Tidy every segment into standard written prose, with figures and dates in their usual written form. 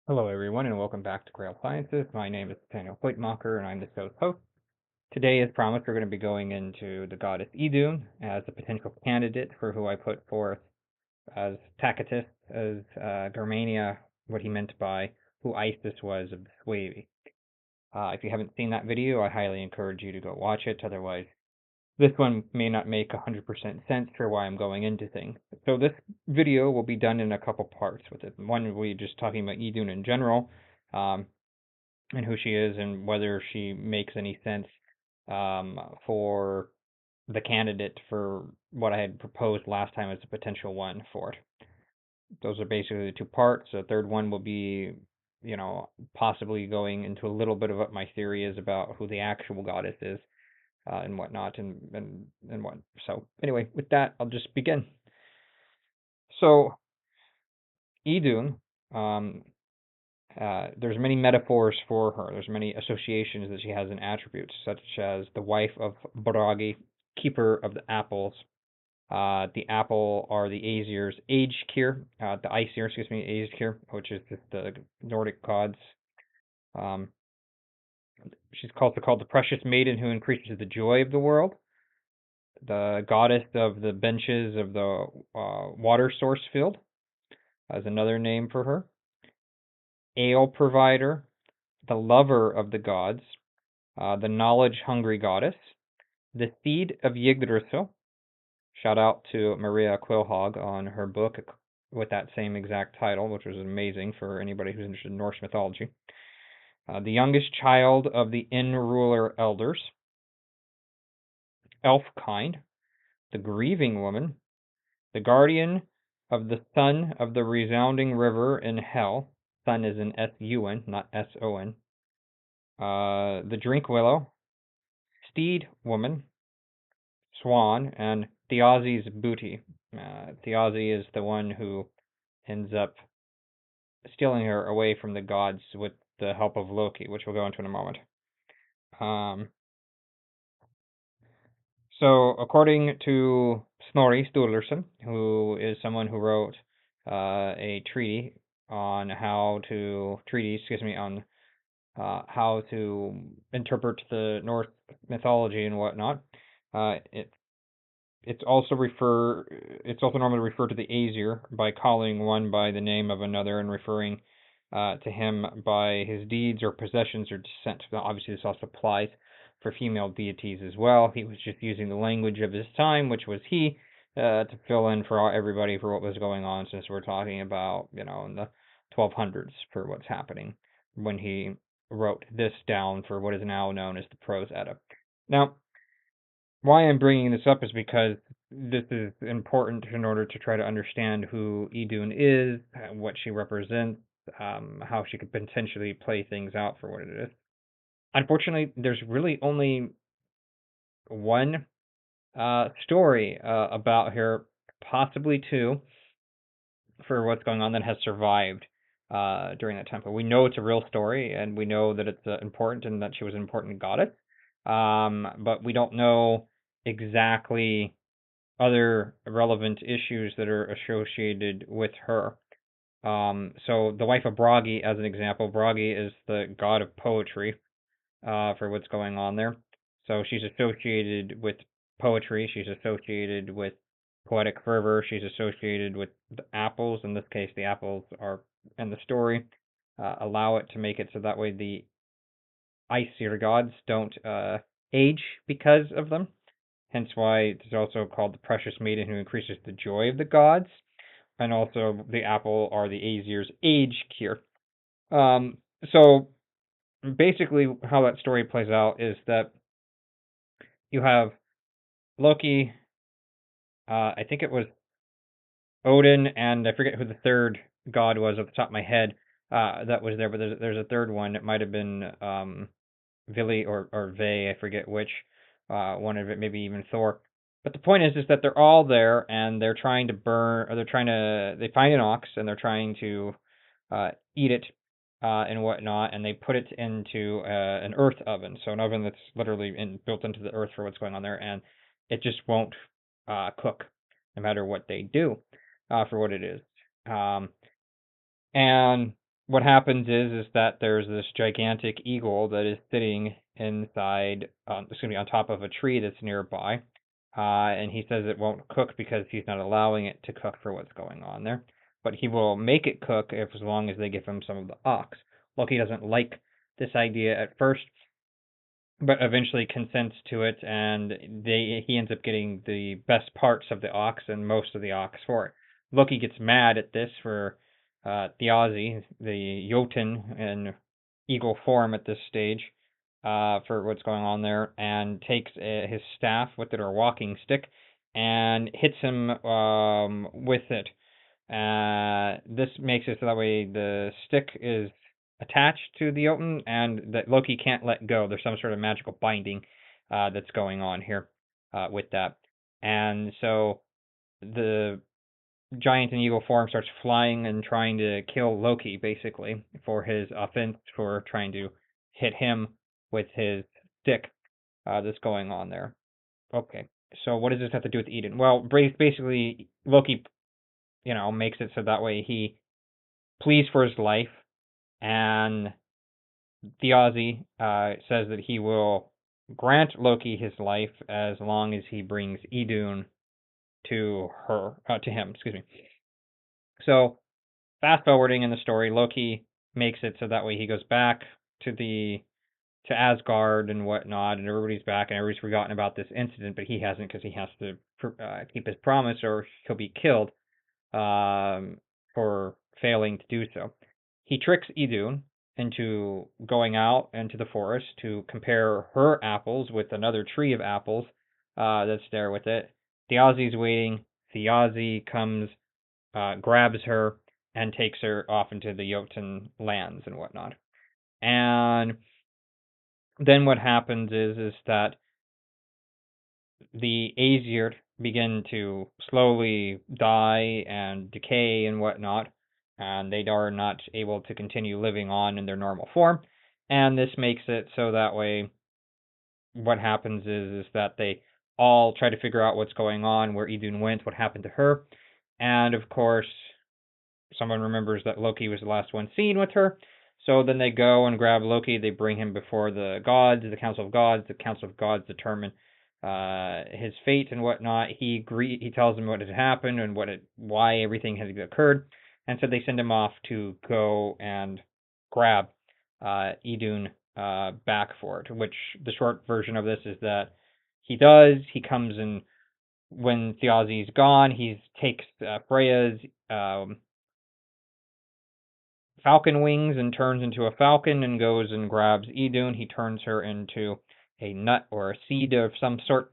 Hello, everyone, and welcome back to Grail Sciences. My name is Nathaniel Fleitmacher, and I'm the show's host. Today, as promised, we're going to be going into the goddess Idunn as a potential candidate for who I put forth as Tacitus, as Germania, what he meant by who Isis was of the Suevi. If you haven't seen that video, I highly encourage you to go watch it. Otherwise, this one may not make 100% sense for why I'm going into things. So this video will be done in a couple parts with it. One will be just talking about Idunn in general, and who she is and whether she makes any sense for the candidate for what I had proposed last time as a potential one for it. Those are basically the two parts. The third one will be, possibly going into a little bit of what my theory is about who the actual goddess is and whatnot and what. So anyway, with that, I'll just begin. So Idunn, there's many metaphors for her. There's many associations that she has in attributes, such as the wife of Bragi, keeper of the apples. The apple are the Aesir's age cure, the Aesir, Aesir, which is just the Nordic gods. She's also called the precious maiden who increases the joy of the world, the goddess of the benches of the water source field, as another name for her, ale provider, the lover of the gods, the knowledge-hungry goddess, the seed of Yggdrasil. Shout out to Maria Quillhog on her book with that same exact title, which was amazing for anybody who's interested in Norse mythology. The youngest child of the in-ruler elders, elf kind, the grieving woman, the guardian of the son of the resounding river in hell. Sun is in S-U-N, not S-O-N. The drink willow, steed woman, swan, and Thiazi's booty. Thiazi is the one who ends up stealing her away from the gods with the help of Loki, which we'll go into in a moment. So, according to Snorri Sturluson, who is someone who wrote a treatise on how to interpret the Norse mythology and whatnot, it's also normally referred to the Aesir by calling one by the name of another and referring to him by his deeds or possessions or descent. Now, obviously, this also applies for female deities as well. He was just using the language of his time, which was he, to fill in for everybody for what was going on, since we're talking about, in the 1200s for what's happening when he wrote this down for what is now known as the Prose Edda. Now, why I'm bringing this up is because this is important in order to try to understand who Idunn is, what she represents, how she could potentially play things out for what it is. Unfortunately, there's really only one story about her, possibly two, for what's going on that has survived during that time. But we know it's a real story, and we know that it's important and that she was an important goddess. But we don't know exactly other relevant issues that are associated with her. So the wife of Bragi, as an example, Bragi is the god of poetry for what's going on there. So she's associated with poetry. She's associated with poetic fervor. She's associated with the apples. In this case, the apples are in the story. Allow it to make it so that way the Aesir gods don't age because of them. Hence why it's also called the precious maiden who increases the joy of the gods. And also the apple are the Aesir's age cure. So basically how that story plays out is that you have Loki, I think it was Odin, and I forget who the third god was off the top of my head that was there, but there's a third one. It might have been Vili or Ve, I forget which one of it, maybe even Thor. But the point is that they're all there and they're trying to they find an ox and they're trying to eat it and whatnot, and they put it into an earth oven. So an oven that's literally built into the earth for what's going on there, and it just won't cook no matter what they do for what it is. And what happens is that there's this gigantic eagle that is sitting inside, on top of a tree that's nearby. And he says it won't cook because he's not allowing it to cook for what's going on there. But he will make it cook as long as they give him some of the ox. Loki doesn't like this idea at first, but eventually consents to it, and he ends up getting the best parts of the ox and most of the ox for it. Loki gets mad at this for Thiazi, the Jotun in eagle form at this stage, for what's going on there, and takes his staff with it, or walking stick, and hits him with it. This makes it so that way the stick is attached to the Jotun, and that Loki can't let go. There's some sort of magical binding that's going on here with that. And so the giant in eagle form starts flying and trying to kill Loki, basically, for his offense for trying to hit him with his stick that's going on there. Okay, so what does this have to do with Idunn? Well, basically, Loki, makes it so that way he pleads for his life, and Thiazi says that he will grant Loki his life as long as he brings Idunn to him. Excuse me. So, fast forwarding in the story, Loki makes it so that way he goes back to Asgard and whatnot, and everybody's back, and everybody's forgotten about this incident, but he hasn't, because he has to keep his promise, or he'll be killed for failing to do so. He tricks Idunn into going out into the forest to compare her apples with another tree of apples that's there with it. Thiazi's waiting. Thiazi comes, grabs her, and takes her off into the Jotun lands and whatnot. And then what happens is that the Aesir begin to slowly die and decay and whatnot, and they are not able to continue living on in their normal form. And this makes it so that way what happens is that they all try to figure out what's going on, where Idunn went, what happened to her. And of course, someone remembers that Loki was the last one seen with her. So then they go and grab Loki. They bring him before the gods, the Council of Gods. The Council of Gods determine his fate and whatnot. He tells them what had happened and why everything had occurred, and so they send him off to go and grab Idunn back for it. Which the short version of this is that he does. He comes in when Thiazi's gone. He takes Freya's falcon wings and turns into a falcon and goes and grabs Idunn. He turns her into a nut or a seed of some sort,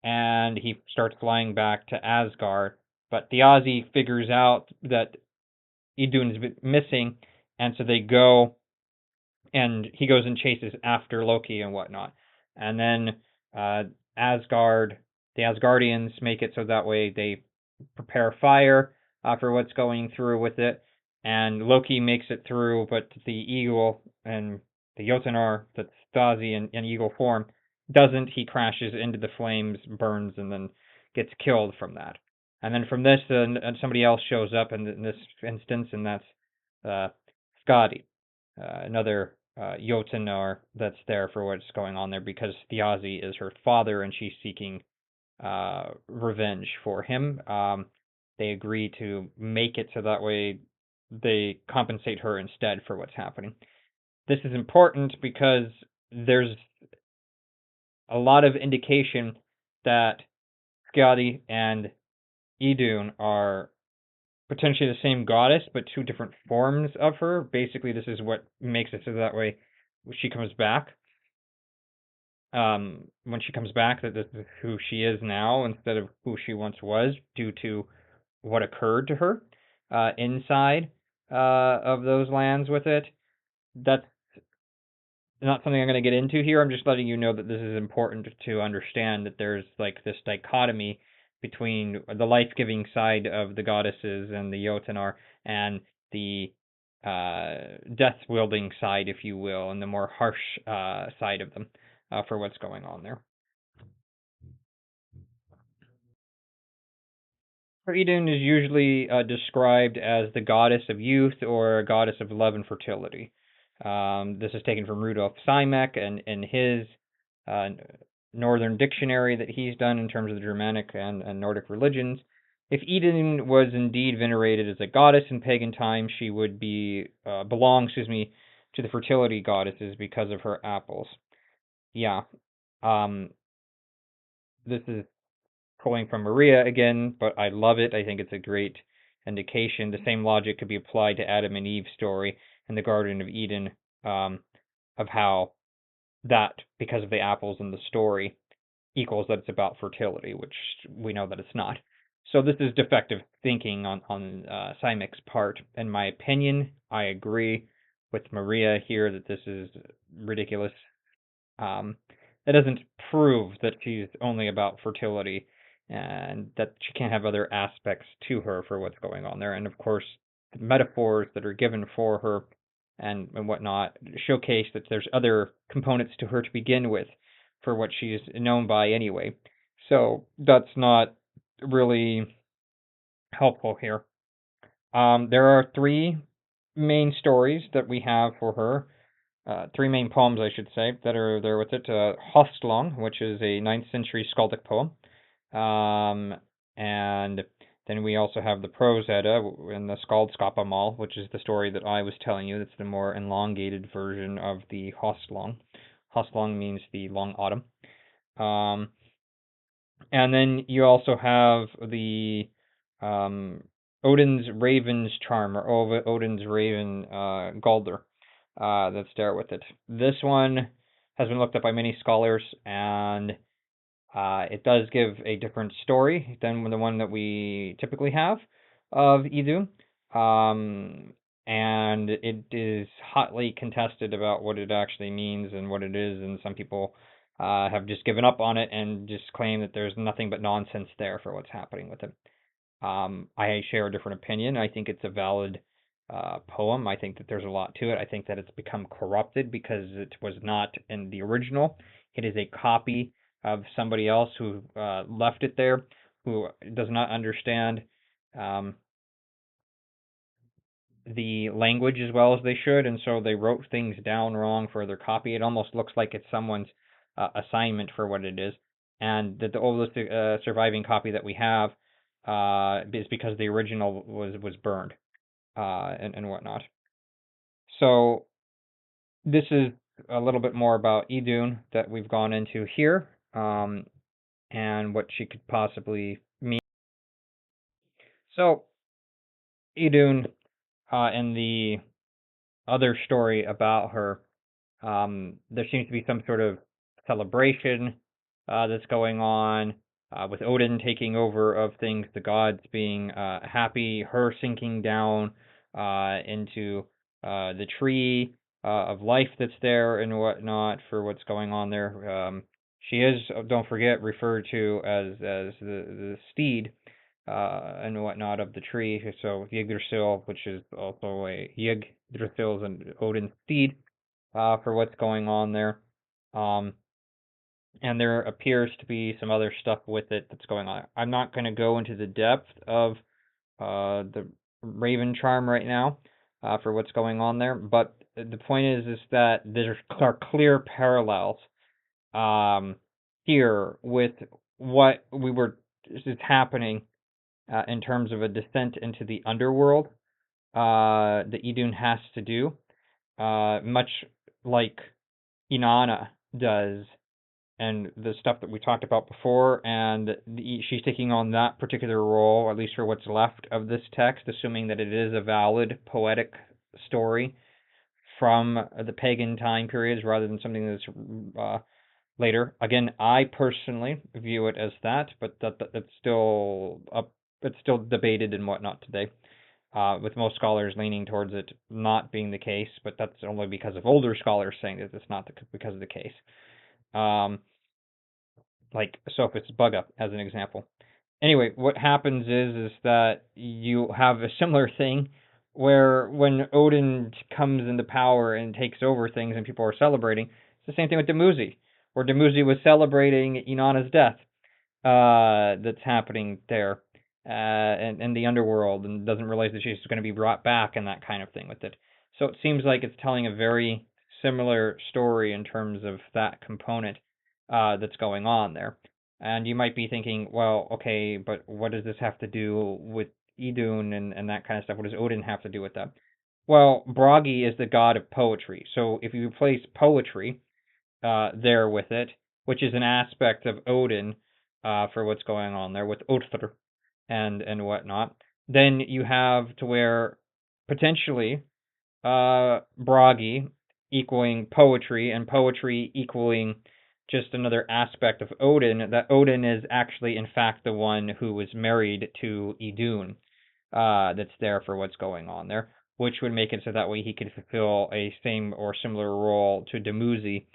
and he starts flying back to Asgard. But Thiazi figures out that Idunn is missing, and so they go, and he goes and chases after Loki and whatnot. And then the Asgardians make it so that way they prepare fire for what's going through with it. And Loki makes it through, but the eagle and the Jotunar, that's Thiazi in eagle form, doesn't. He crashes into the flames, burns, and then gets killed from that. And then from this, somebody else shows up in this instance, and that's Skadi, another Jotunar that's there for what's going on there, because Thiazi is her father, and she's seeking revenge for him. They agree to make it so that way they compensate her instead for what's happening. This is important because there's a lot of indication that Skadi and Idunn are potentially the same goddess, but two different forms of her. Basically, this is what makes it so that way she comes back. When she comes back, that this is who she is now instead of who she once was, due to what occurred to her inside of those lands with it. That's not something I'm going to get into here. I'm just letting you know that this is important to understand, that there's like this dichotomy between the life-giving side of the goddesses and the Jotunar, and the death-wielding side, if you will, and the more harsh side of them for what's going on there. Idunn is usually described as the goddess of youth or a goddess of love and fertility. This is taken from Rudolf Simek and in his uh, Northern dictionary that he's done in terms of the Germanic and Nordic religions. If Idunn was indeed venerated as a goddess in pagan times, she would belong, to the fertility goddesses because of her apples. Yeah. Um, this is pulling from Maria again, but I love it. I think it's a great indication. The same logic could be applied to Adam and Eve's story in the Garden of Eden, of how that, because of the apples in the story, equals that it's about fertility, which we know that it's not. So this is defective thinking on Simek's part. In my opinion, I agree with Maria here that this is ridiculous. Um, that doesn't prove that she's only about fertility and that she can't have other aspects to her for what's going on there. And of course, the metaphors that are given for her and whatnot showcase that there's other components to her to begin with for what she's known by anyway. So that's not really helpful here. There are three main stories that we have for her. Three main poems, I should say, that are there with it. Hostlong, which is a 9th century skaldic poem. And then we also have the Prose Edda and the Skaldskaparmal, which is the story that I was telling you. That's the more elongated version of the Hostlong. Hostlong means the long autumn. And then you also have the Odin's Raven's Charm, or Odin's Raven Galder, that's there with it. This one has been looked up by many scholars, and it does give a different story than the one that we typically have of Idunn. And it is hotly contested about what it actually means and what it is, and some people have just given up on it and just claim that there's nothing but nonsense there for what's happening with it. I share a different opinion. I think it's a valid poem. I think that there's a lot to it. I think that it's become corrupted because it was not in the original. It is a copy of somebody else who left it there, who does not understand the language as well as they should, and so they wrote things down wrong for their copy. It almost looks like it's someone's assignment for what it is, and that the oldest surviving copy that we have is because the original was burned and whatnot. So this is a little bit more about Idunn that we've gone into here, and what she could possibly mean. So Idunn, in the other story about her, there seems to be some sort of celebration that's going on with Odin taking over of things, the gods being happy, her sinking down into the tree of life that's there and whatnot for what's going on there. She is, don't forget, referred to as the steed and whatnot of the tree. So Yggdrasil, which is also a Yggdrasil is an Odin steed for what's going on there. And there appears to be some other stuff with it that's going on. I'm not going to go into the depth of the Raven charm right now for what's going on there, but the point is that there are clear parallels here with what is happening in terms of a descent into the underworld that Idunn has to do, much like Inanna does, and the stuff that we talked about before, and she's taking on that particular role, at least for what's left of this text, assuming that it is a valid poetic story from the pagan time periods rather than something that's later. Again, I personally view it as that, but that's still up. It's still debated and whatnot today, with most scholars leaning towards it not being the case, but that's only because of older scholars saying that it's not because of the case. Like Sophis Bugga as an example. Anyway, what happens is that you have a similar thing where when Odin comes into power and takes over things and people are celebrating, it's the same thing with Dumuzi, where Dumuzi was celebrating Inanna's death that's happening there. and the underworld, and doesn't realize that she's going to be brought back and that kind of thing with it. So it seems like it's telling a very similar story in terms of that component that's going on there. And you might be thinking, well, okay, but what does this have to do with Idunn and that kind of stuff? What does Odin have to do with that? Well, Bragi is the god of poetry. So if you replace poetry there with it, which is an aspect of Odin for what's going on there with Odthr and whatnot, then you have to where potentially Bragi equaling poetry and poetry equaling just another aspect of Odin, that Odin is actually in fact the one who was married to Idunn that's there for what's going on there, which would make it so that way he could fulfill a same or similar role to Dumuzi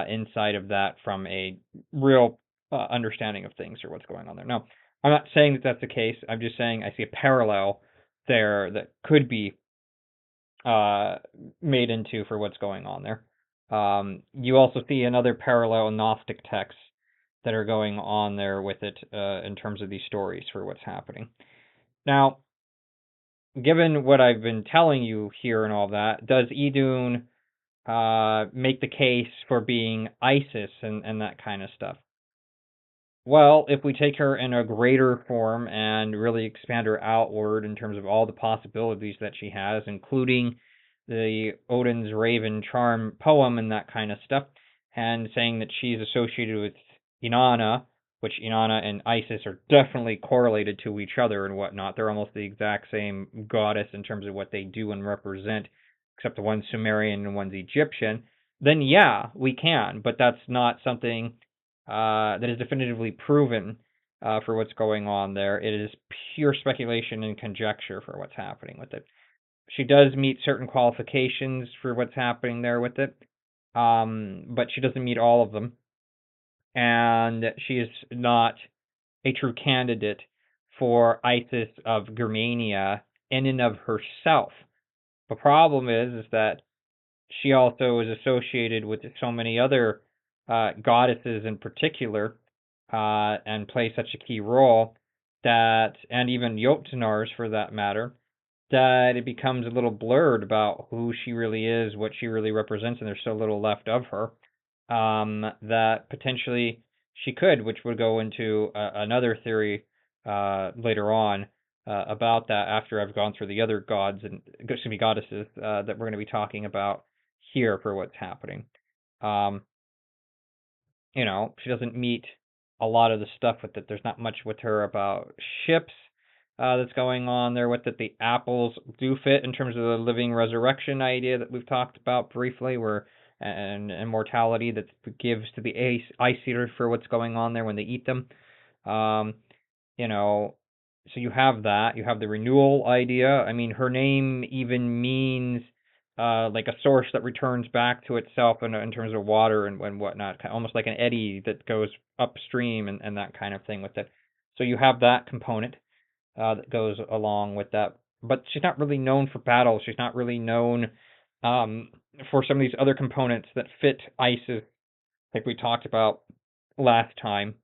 inside of that from a real understanding of things or what's going on there. Now, I'm not saying that that's the case. I'm just saying I see a parallel there that could be made into for what's going on there. You also see another parallel Gnostic texts that are going on there with it in terms of these stories for what's happening. Now, given what I've been telling you here and all that, does Idunn make the case for being Isis and that kind of stuff? Well, if we take her in a greater form and really expand her outward in terms of all the possibilities that she has, including the Odin's Raven Charm poem and that kind of stuff, and saying that she's associated with Inanna, which Inanna and Isis are definitely correlated to each other and whatnot. They're almost the exact same goddess in terms of what they do and represent, except the one's Sumerian and one's Egyptian. Then yeah, we can, but that's not something that is definitively proven for what's going on there. It is pure speculation and conjecture for what's happening with it. She does meet certain qualifications for what's happening there with it, but she doesn't meet all of them. And she is not a true candidate for Isis of Germania in and of herself. The problem is that she also is associated with so many other goddesses in particular, and plays such a key role that, and even Jotunars for that matter, that it becomes a little blurred about who she really is, what she really represents, and there's so little left of her that potentially she could, which would go into another theory later on about that after I've gone through the other gods and goddesses that we're going to be talking about here for what's happening. She doesn't meet a lot of the stuff with it. There's not much with her about ships that's going on there with it. The apples do fit in terms of the living resurrection idea that we've talked about briefly, where and immortality that gives to the Aesir for what's going on there when they eat them. So you have that. You have the renewal idea. I mean, her name even means like a source that returns back to itself in terms of water and whatnot, almost like an eddy that goes upstream and that kind of thing with it. So you have that component that goes along with that. But she's not really known for battle. She's not really known for some of these other components that fit Isis, like we talked about last time,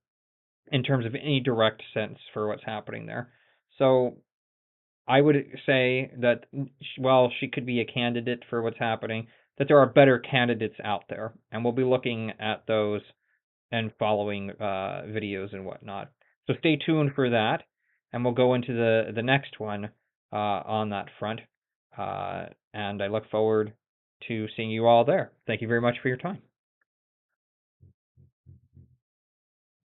in terms of any direct sense for what's happening there. So I would say that while she could be a candidate for what's happening, that there are better candidates out there, and we'll be looking at those and following videos and whatnot. So stay tuned for that, and we'll go into the next one on that front. And I look forward to seeing you all there. Thank you very much for your time.